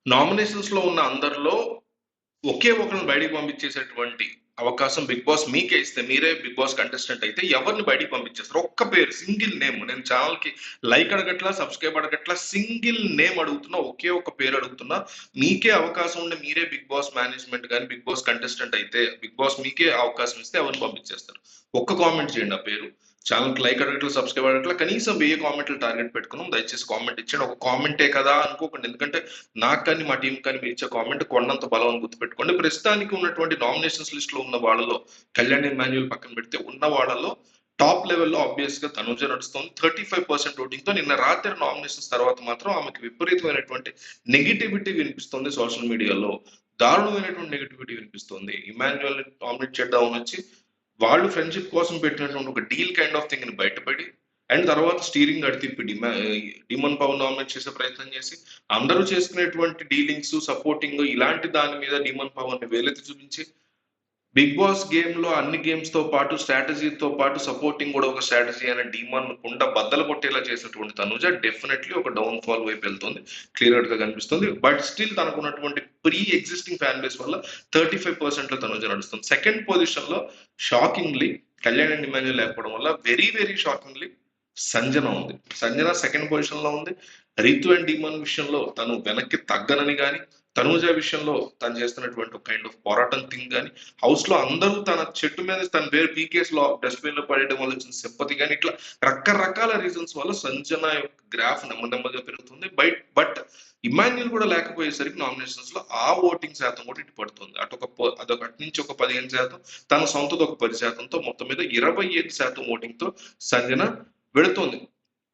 Nominations లో ఉన్న అందరిలో ఒకే ఒకరిని బయటికి పంపించేసేటువంటి అవకాశం బిగ్ బాస్ మీకే ఇస్తే, మీరే బిగ్ బాస్ కంటెస్టెంట్ అయితే ఎవరిని బయటికి పంపించేస్తారు? ఒక్క పేరు, సింగిల్ నేమ్. నేను ఛానల్ కి లైక్ అడగట్లా, సబ్స్క్రైబ్ అడగట్లా, సింగిల్ నేమ్ అడుగుతున్నా, ఒకే ఒక పేరు అడుగుతున్నా. మీకే అవకాశం ఉండే, మీరే బిగ్ బాస్ మేనేజ్మెంట్ కానీ బిగ్ బాస్ కంటెస్టెంట్ అయితే, బిగ్ బాస్ మీకే అవకాశం ఇస్తే ఎవరిని పంపించేస్తారు? ఒక్క కామెంట్ చేయండి ఆ పేరు. ఛానల్కి లైక్ అడగట్లా, సబ్స్క్రైబ్ అడగట్లా, కనీసం 1000 కామెంట్లు టార్గెట్ పెట్టుకున్నాం. దయచేసి కామెంట్ ఇచ్చేయండి. ఒక కామెంటే కదా అనుకోకండి, ఎందుకంటే నాకు కానీ మా టీం కానీ మీరు ఇచ్చే కామెంట్ కొండంత బలం అని గుర్తుపెట్టుకోండి. ప్రస్తుతానికి ఉన్నటువంటి నామినేషన్స్ లిస్ట్ లో ఉన్న వాళ్ళలో కళ్యాణ్ ఇమాన్యుయల్ పక్కన పెడితే ఉన్న వాళ్ళలో టాప్ లెవెల్లో ఆబ్వియస్ గా తనుజ నడుస్తుంది 35% ఓటింగ్ తో. నిన్న రాత్రి నామినేషన్స్ తర్వాత మాత్రం ఆమెకి విపరీతమైనటువంటి నెగిటివిటీ వినిపిస్తుంది సోషల్ మీడియాలో. దారుణమైనటువంటి నెగిటివిటీ వినిపిస్తుంది. ఇమాన్యుయల్ నామినేట్ చేద్దామని వచ్చి వాళ్ళు ఫ్రెండ్షిప్ కోసం పెట్టినటువంటి ఒక డీల్ కైండ్ ఆఫ్ థింగ్ ని బయటపడి, అండ్ తర్వాత స్టీరింగ్ అడితిప్పి డిమన్ పవన్ నామినేట్ చేసే ప్రయత్నం చేసి, అందరూ చేసుకునేటువంటి డీలింగ్స్, సపోర్టింగ్ ఇలాంటి దాని మీద డిమన్ పవన్ ని వేలెత్తి చూపించి, బిగ్ బాస్ గేమ్ లో అన్ని గేమ్స్ తో పాటు స్ట్రాటజీతో పాటు సపోర్టింగ్ కూడా ఒక స్ట్రాటజీ అని డీమన్ కుండ బద్దలు కొట్టేలా చేసినటువంటి తనుజ డెఫినెట్లీ ఒక డౌన్ ఫాల్ వైపు వెళ్తుంది, క్లియర్ గా కనిపిస్తుంది. బట్ స్టిల్ తనకున్నటువంటి ప్రీ ఎగ్జిస్టింగ్ ఫ్యాన్ బేస్ వల్ల 35% లో తనుజ నడుస్తుంది. సెకండ్ పొజిషన్ లో షాకింగ్లీ కళ్యాణ్ అండ్ ఇమాన్యుయల్ లేకపోవడం వల్ల వెరీ వెరీ షాకింగ్లీ సంజన ఉంది. సంజన సెకండ్ పొజిషన్ లో ఉంది. రితు అండ్ డీమన్ విషయంలో తను వెనక్కి తగ్గనని కానీ, తనూజ విషయంలో తను చేస్తున్నటువంటి ఒక కైండ్ ఆఫ్ పోరాటం థింగ్ కానీ, హౌస్ లో అందరూ తన చెట్టు మీద తన పేరు పీకేస్ లో డస్ట్బిన్ లో పడేయడం వల్ల వచ్చిన సింపతి కానీ, ఇట్లా రకరకాల రీజన్స్ వల్ల సంజన యొక్క గ్రాఫ్ నెమ్మదిగా పెరుగుతుంది. బట్ ఇమాన్యుల్ కూడా లేకపోయేసరికి నామినేషన్స్ లో ఆ ఓటింగ్ శాతం కూడా ఇటు పడుతుంది. అదొక అటు నుంచి ఒక 15%, తన సొంతది ఒక 10%తో మొత్తం మీద 25% ఓటింగ్ తో సంజన వెళుతుంది.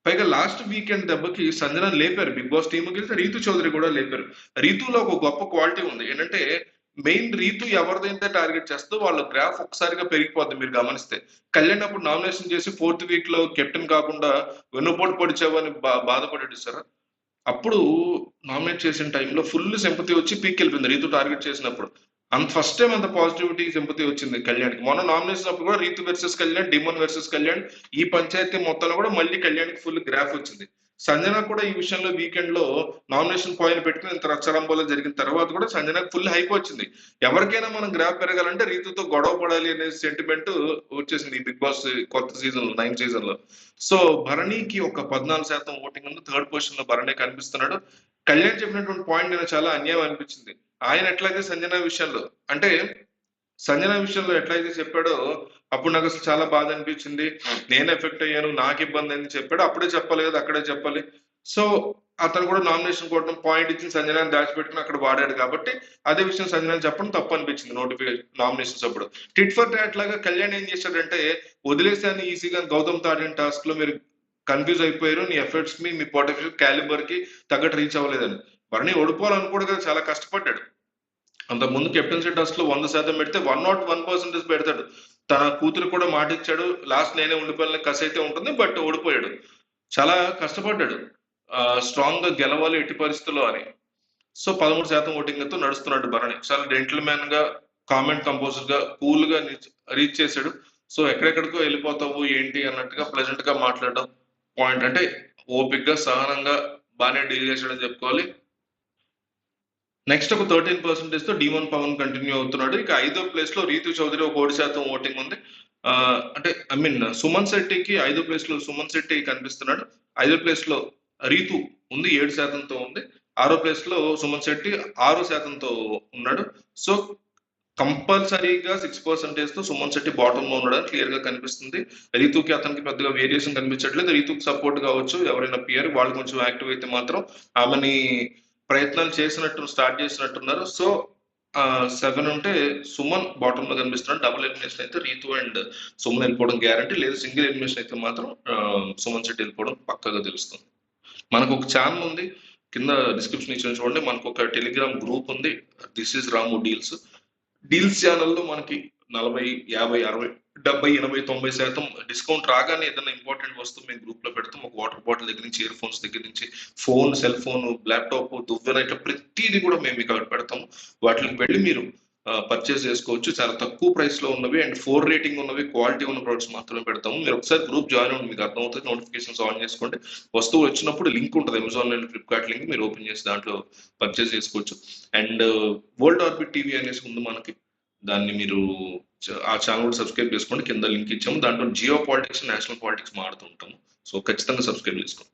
పైగా లాస్ట్ వీకెండ్ దెబ్బకి సంజన లేపారు, బిగ్ బాస్ టీమ్ గెలిస్తే రీతు చౌదరి కూడా లేపారు. రీతులో ఒక గొప్ప క్వాలిటీ ఉంది ఏంటంటే, మెయిన్ రీతు ఎవరిదైతే టార్గెట్ చేస్తుందో వాళ్ళ గ్రాఫ్ ఒకసారిగా పెరిగిపోద్ది. మీరు గమనిస్తే కళ్యాణ్ అప్పుడు నామినేషన్ చేసి 4th వీక్ లో కెప్టెన్ కాకుండా వెన్నుపోటు పొడిచావని బాధపడేది సార్. అప్పుడు నామినేట్ చేసిన టైంలో ఫుల్ సింపతి వచ్చి పీక్ వెళ్ళిపోయింది రీతు టార్గెట్ చేసినప్పుడు. అంత ఫస్ట్ టైం అంత పాజిటివిటీ సింపతి వచ్చింది కళ్యాణ్కి. మొన్న నామినేషన్ అప్పుడు కూడా Ritu versus Kalyan, demon versus Kalyan, ఈ పంచాయతీ మొత్తంలో కూడా మళ్ళీ కళ్యాణ్కి ఫుల్ గ్రాఫ్ వచ్చింది. సంజన కూడా ఈ విషయంలో వీకెండ్ లో నామినేషన్ పాయింట్ పెట్టుకుని ఇంత రచ్చరంబోలో జరిగిన తర్వాత కూడా సంజనకు ఫుల్ హైప్ వచ్చింది. ఎవరికైనా మనం గ్రాఫ్ పెరగాలంటే రీతుతో గొడవ పడాలి అనే సెంటిమెంట్ వచ్చేసింది ఈ బిగ్ బాస్ కొత్త సీజన్ లో, 9th సీజన్ లో. సో భరణికి ఒక 14% ఓటింగ్ ఉంది. థర్డ్ పొజిషన్ లో భరణి కనిపిస్తున్నాడు. కళ్యాణ్ చెప్పినటువంటి పాయింట్ నేను చాలా అన్యాయం అనిపించింది. ఆయన ఎట్లాగే సంజన విషయంలో, అంటే సంజన విషయంలో ఎట్లయితే చెప్పాడో అప్పుడు నాకు అసలు చాలా బాధ అనిపించింది. నేను ఎఫెక్ట్ అయ్యాను, నాకు ఇబ్బంది అని చెప్పాడు. అప్పుడే చెప్పాలి కదా, అక్కడే చెప్పాలి. సో అతను కూడా నామినేషన్ కొట్టడం, పాయింట్ ఇచ్చిన సంజనాన్ని దాచిపెట్టుకుని అక్కడ వాడాడు కాబట్టి అదే విషయం సంజనాన్ని చెప్పడం తప్పు అనిపించింది నోటిఫికేషన్ నామినేషన్స్ అప్పుడు. టిట్ ఫర్ టాట్ లాగా కళ్యాణ్ ఏం చేశాడంటే, వదిలేసాను ఈజీగా గౌతమ్ తాడిన టాస్క్ లో మీరు కన్ఫ్యూజ్ అయిపోయారు, నీ ఎఫర్ట్స్ మీ పొటెన్షియల్ క్యాలిబర్ కి తగ్గట్టు రీచ్ అవ్వలేదని. వారిని ఓడిపోవాలనుకోడు కదా, చాలా కష్టపడ్డాడు. అంత ముందు కెప్టెన్సీ టాస్క్ లో 100% పెడితే 101% పెడతాడు. తన కూతురు కూడా మాట ఇచ్చాడు, లాస్ట్ నేనే ఉండిపోయిన కసి అయితే ఉంటుంది, బట్ ఓడిపోయాడు. చాలా కష్టపడ్డాడు స్ట్రాంగ్ గా గెలవాలి ఎట్టి పరిస్థితుల్లో అని. సో 13% ఓటింగ్ తో నడుస్తున్నాడు భరణి. చాలా జెంటిల్మెన్ గా, కామెంట్ కంపోజర్ గా, కూల్ గా రీచ్ చేశాడు. సో ఎక్కడెక్కడికో వెళ్ళిపోతావు ఏంటి అన్నట్టుగా ప్లెజెంట్ గా మాట్లాడడం పాయింట్. అంటే ఓపిక్ గా, సహనంగా బాగానే డీల్ చేశాడని చెప్పుకోవాలి. నెక్స్ట్ ఒక 13% తో డీమన్ పవన్ కంటిన్యూ అవుతున్నాడు. ఇక 5వ ప్లేస్ లో రీతు చౌదరి ఒక 1% ఓటింగ్ ఉంది. అంటే ఐ మీన్ సుమన్ శెట్టికి 5వ ప్లేస్ లో సుమన్ శెట్టి కనిపిస్తున్నాడు. 5వ ప్లేస్ లో రీతు ఉంది, 7%తో ఉంది. 6వ ప్లేస్ లో సుమన్ శెట్టి 6%తో ఉన్నాడు. సో కంపల్సరీగా 6% తో సుమన్ శెట్టి బాటమ్ లో ఉన్నాడని క్లియర్ గా కనిపిస్తుంది. రీతుకి అతనికి పెద్దగా వేరియేషన్ కనిపించట్లేదు. రీతుకి సపోర్ట్ కావచ్చు ఎవరైనా పియర్ వాళ్ళు కొంచెం యాక్టివ్ అయితే మాత్రం ఆమెని ప్రయత్నాలు స్టార్ట్ చేసినట్టున్నారు. సో 7 ఉంటే సుమన్ బాటమ్ లో కనిపిస్తున్నాడు. డబుల్ ఎలిమినేషన్ అయితే రీతు అండ్ సుమన్ వెళ్ళిపోవడం గ్యారంటీ, లేదు సింగిల్ ఎలిమినేషన్ అయితే మాత్రం సుమన్ శెట్టి వెళ్ళిపోవడం పక్కగా తెలుస్తుంది. మనకు ఒక ఛానల్ ఉంది, కింద డిస్క్రిప్షన్ ఇచ్చిన చూడండి. మనకు ఒక టెలిగ్రామ్ గ్రూప్ ఉంది, దిస్ ఇస్ రాము డీల్స్ ఛానల్లో మనకి 40, 50, 60, 70, 80, 90% డిస్కౌంట్ రాగానే ఏదైనా ఇంపార్టెంట్ వస్తువు మేము గ్రూప్ లో పెడతాం. ఒక వాటర్ బాటిల్ దగ్గర నుంచి, ఇయర్ ఫోన్స్ దగ్గర నుంచి, సెల్ ఫోన్, ల్యాప్టాప్, దువ్వెన, ఇట్లా ప్రతిదీ కూడా మేము మీకు అక్కడ పెడతాము. వాటికి వెళ్ళి మీరు పర్చేస్ చేసుకోవచ్చు. చాలా తక్కువ ప్రైస్లో ఉన్నవి అండ్ 4 రేటింగ్ ఉన్నవి, క్వాలిటీ ఉన్న ప్రొడక్ట్స్ మాత్రమే పెడతాము. మీరు ఒకసారి గ్రూప్ జాయిన్ అవ్వండి, మీకు అర్థమవుతుంది. నోటిఫికేషన్స్ ఆన్ చేసుకోండి. వస్తువులు వచ్చినప్పుడు లింక్ ఉంటుంది, అమెజాన్ అండ్ ఫ్లిప్కార్ట్ లింక్. మీరు ఓపెన్ చేసి దాంట్లో పర్చేస్ చేసుకోవచ్చు. అండ్ వరల్డ్ ఆర్బిట్ టీవీ అనేసి ఉంది మనకి, దాన్ని మీరు ఆ ఛానల్ కూడా సబ్స్క్రైబ్ చేసుకోండి. కింద లింక్ ఇచ్చాము. దాంట్లో జియో పాలిటిక్స్, నేషనల్ పాలిటిక్స్ మాడుతూ ఉంటాము. సో ఖచ్చితంగా సబ్స్క్రైబ్ చేసుకోండి.